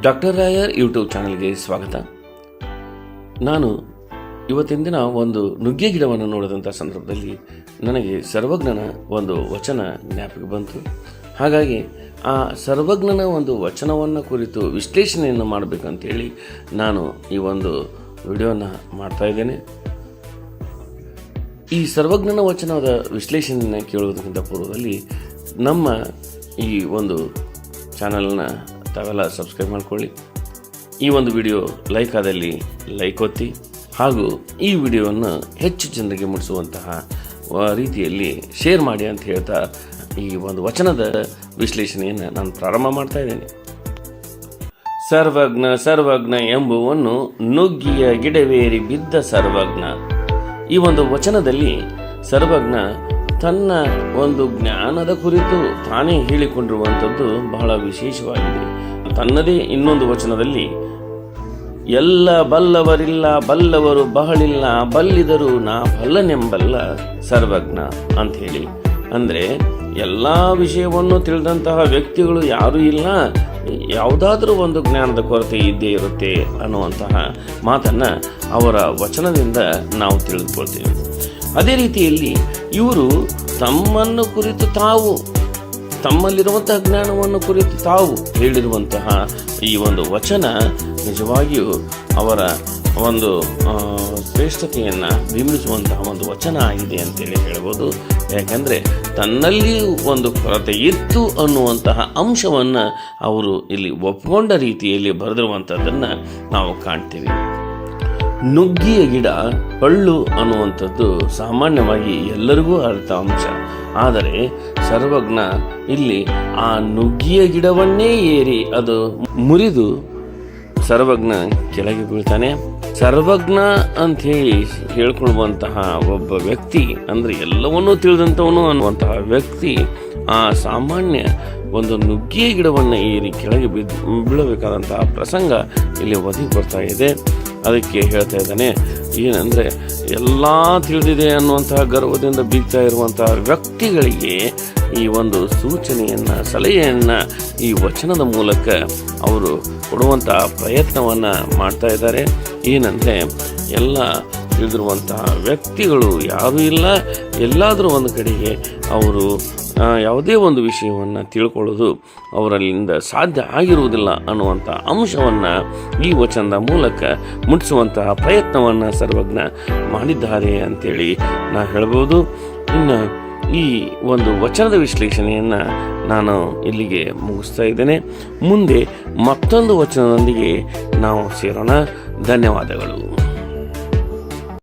Doctor ರಾಯರ್ YouTube ಚಾನಲ್ಗೆ ಸ್ವಾಗತ. ನಾನು ಇವತ್ತಿನ ದಿನ ಒಂದು ನುಗ್ಗೆ ಗಿಡವನ್ನು ನೋಡಿದಂಥ ಸಂದರ್ಭದಲ್ಲಿ ನನಗೆ ಸರ್ವಜ್ಞನ ಒಂದು ವಚನ ಜ್ಞಾಪಕ ಬಂತು. ಹಾಗಾಗಿ ಆ ಸರ್ವಜ್ಞನ ಒಂದು ವಚನವನ್ನು ಕುರಿತು ವಿಶ್ಲೇಷಣೆಯನ್ನು ಮಾಡಬೇಕಂತೇಳಿ ನಾನು ಈ ಒಂದು ವಿಡಿಯೋನ ಮಾಡ್ತಾ ಇದ್ದೇನೆ. ಈ ಸರ್ವಜ್ಞನ ವಚನದ ವಿಶ್ಲೇಷಣೆಯನ್ನು ಕೇಳುವುದಕ್ಕಿಂತ ಪೂರ್ವದಲ್ಲಿ ನಮ್ಮ ಈ ಒಂದು ಚಾನಲ್ನ ತಾವೆಲ್ಲ ಸಬ್ಸ್ಕ್ರೈಬ್ ಮಾಡಿಕೊಳ್ಳಿ. ಈ ಒಂದು ವಿಡಿಯೋ ಲೈಕ್ ಆದಲ್ಲಿ ಲೈಕ್ ಒತ್ತಿ, ಹಾಗೂ ಈ ವಿಡಿಯೋವನ್ನು ಹೆಚ್ಚು ಜನರಿಗೆ ಮುಟ್ಟಿಸುವಂತಹ ರೀತಿಯಲ್ಲಿ ಶೇರ್ ಮಾಡಿ ಅಂತ ಹೇಳ್ತಾ ಈ ಒಂದು ವಚನದ ವಿಶ್ಲೇಷಣೆಯನ್ನು ನಾನು ಪ್ರಾರಂಭ ಮಾಡ್ತಾ ಇದ್ದೇನೆ. ಸರ್ವಜ್ಞ ಸರ್ವಜ್ಞ ಎಂಬುವನ್ನು ನುಗ್ಗಿಯ ಗಿಡವೇರಿ ಬಿದ್ದ ಸರ್ವಜ್ಞ. ಈ ಒಂದು ವಚನದಲ್ಲಿ ಸರ್ವಜ್ಞ ತನ್ನ ಒಂದು ಜ್ಞಾನದ ಕುರಿತು ತಾನೇ ಹೇಳಿಕೊಂಡಿರುವಂಥದ್ದು ಬಹಳ ವಿಶೇಷವಾಗಿದೆ. ತನ್ನದೇ ಇನ್ನೊಂದು ವಚನದಲ್ಲಿ ಎಲ್ಲ ಬಲ್ಲವರಿಲ್ಲ, ಬಲ್ಲವರು ಬಹಳಿಲ್ಲ, ಬಲ್ಲಿದರು ನಾ ಬಲ್ಲನೆಂಬಲ್ಲ ಸರ್ವಜ್ಞ ಅಂಥೇಳಿ, ಅಂದರೆ ಎಲ್ಲ ವಿಷಯವನ್ನು ತಿಳಿದಂತಹ ವ್ಯಕ್ತಿಗಳು ಯಾರೂ ಇಲ್ಲ, ಯಾವುದಾದ್ರೂ ಒಂದು ಜ್ಞಾನದ ಕೊರತೆ ಇದ್ದೇ ಇರುತ್ತೆ ಅನ್ನುವಂತಹ ಮಾತನ್ನು ಅವರ ವಚನದಿಂದ ನಾವು ತಿಳಿದುಕೊಳ್ತೇವೆ. ಅದೇ ರೀತಿಯಲ್ಲಿ ಇವರು ತಮ್ಮನ್ನು ಕುರಿತು ತಾವು, ತಮ್ಮಲ್ಲಿರುವಂತಹ ಜ್ಞಾನವನ್ನು ಕುರಿತು ತಾವು ಹೇಳಿರುವಂತಹ ಈ ಒಂದು ವಚನ ನಿಜವಾಗಿಯೂ ಅವರ ಒಂದು ಶ್ರೇಷ್ಠತೆಯನ್ನು ಬಿಂಬಿಸುವಂತಹ ಒಂದು ವಚನ ಆಗಿದೆ ಅಂತೇಳಿ ಹೇಳ್ಬೋದು. ಯಾಕೆಂದರೆ ತನ್ನಲ್ಲಿ ಒಂದು ಕೊರತೆ ಇತ್ತು ಅನ್ನುವಂತಹ ಅಂಶವನ್ನು ಅವರು ಇಲ್ಲಿ ಒಪ್ಪಿಕೊಂಡ ರೀತಿಯಲ್ಲಿ ಬರೆದಿರುವಂಥದ್ದನ್ನು ನಾವು ಕಾಣ್ತೀವಿ. ನುಗ್ಗಿಯ ಗಿಡ ಹಳ್ಳು ಅನ್ನುವಂಥದ್ದು ಸಾಮಾನ್ಯವಾಗಿ ಎಲ್ಲರಿಗೂ ಅರ್ಥ ಅಂಶ. ಆದರೆ ಸರ್ವಜ್ಞ ಇಲ್ಲಿ ಆ ನುಗ್ಗಿಯ ಗಿಡವನ್ನೇ ಏರಿ ಅದು ಮುರಿದು ಸರ್ವಜ್ಞ ಕೆಳಗೆ ಬೀಳ್ತಾನೆ. ಸರ್ವಜ್ಞ ಅಂತ ಹೇಳಿ ಹೇಳ್ಕೊಳ್ಳುವಂತಹ ಒಬ್ಬ ವ್ಯಕ್ತಿ, ಅಂದರೆ ಎಲ್ಲವನ್ನೂ ತಿಳಿದಂಥವನು ಅನ್ನುವಂತಹ ವ್ಯಕ್ತಿ ಆ ಸಾಮಾನ್ಯ ಒಂದು ನುಗ್ಗಿಯ ಗಿಡವನ್ನು ಏರಿ ಕೆಳಗೆ ಬೀಳಬೇಕಾದಂತಹ ಪ್ರಸಂಗ ಇಲ್ಲಿ ಒದಗಿ ಬರ್ತಾ ಇದೆ. ಅದಕ್ಕೆ ಹೇಳ್ತಾ ಇದ್ದಾನೆ ಏನಂದರೆ, ಎಲ್ಲ ತಿಳಿದಿದೆ ಅನ್ನುವಂತಹ ಗರ್ವದಿಂದ ಬೀಗ್ತಾ ಇರುವಂತಹ ವ್ಯಕ್ತಿಗಳಿಗೆ ಈ ಒಂದು ಸೂಚನೆಯನ್ನು, ಸಲಹೆಯನ್ನು ಈ ವಚನದ ಮೂಲಕ ಅವರು ಕೊಡುವಂತಹ ಪ್ರಯತ್ನವನ್ನು ಮಾಡ್ತಾ ಇದ್ದಾರೆ. ಏನಂದರೆ, ಎಲ್ಲ ತಿಳಿದಿರುವಂತಹ ವ್ಯಕ್ತಿಗಳು ಯಾರೂ ಇಲ್ಲ, ಎಲ್ಲಾದರೂ ಒಂದು ಕಡೆಗೆ ಅವರು ಯಾವುದೇ ಒಂದು ವಿಷಯವನ್ನು ತಿಳ್ಕೊಳ್ಳೋದು ಅವರಲ್ಲಿಂದ ಸಾಧ್ಯ ಆಗಿರುವುದಿಲ್ಲ ಅನ್ನುವಂಥ ಅಂಶವನ್ನು ಈ ವಚನದ ಮೂಲಕ ಮುಟ್ಟಿಸುವಂತಹ ಪ್ರಯತ್ನವನ್ನು ಸರ್ವಜ್ಞ ಮಾಡಿದ್ದಾರೆ ಅಂತೇಳಿ ನಾ ಹೇಳ್ಬೋದು. ಇನ್ನು ಈ ಒಂದು ವಚನದ ವಿಶ್ಲೇಷಣೆಯನ್ನು ನಾನು ಇಲ್ಲಿಗೆ ಮುಗಿಸ್ತಾ ಇದ್ದೇನೆ. ಮುಂದೆ ಮತ್ತೊಂದು ವಚನದೊಂದಿಗೆ ನಾವು ಸೇರೋಣ. ಧನ್ಯವಾದಗಳು.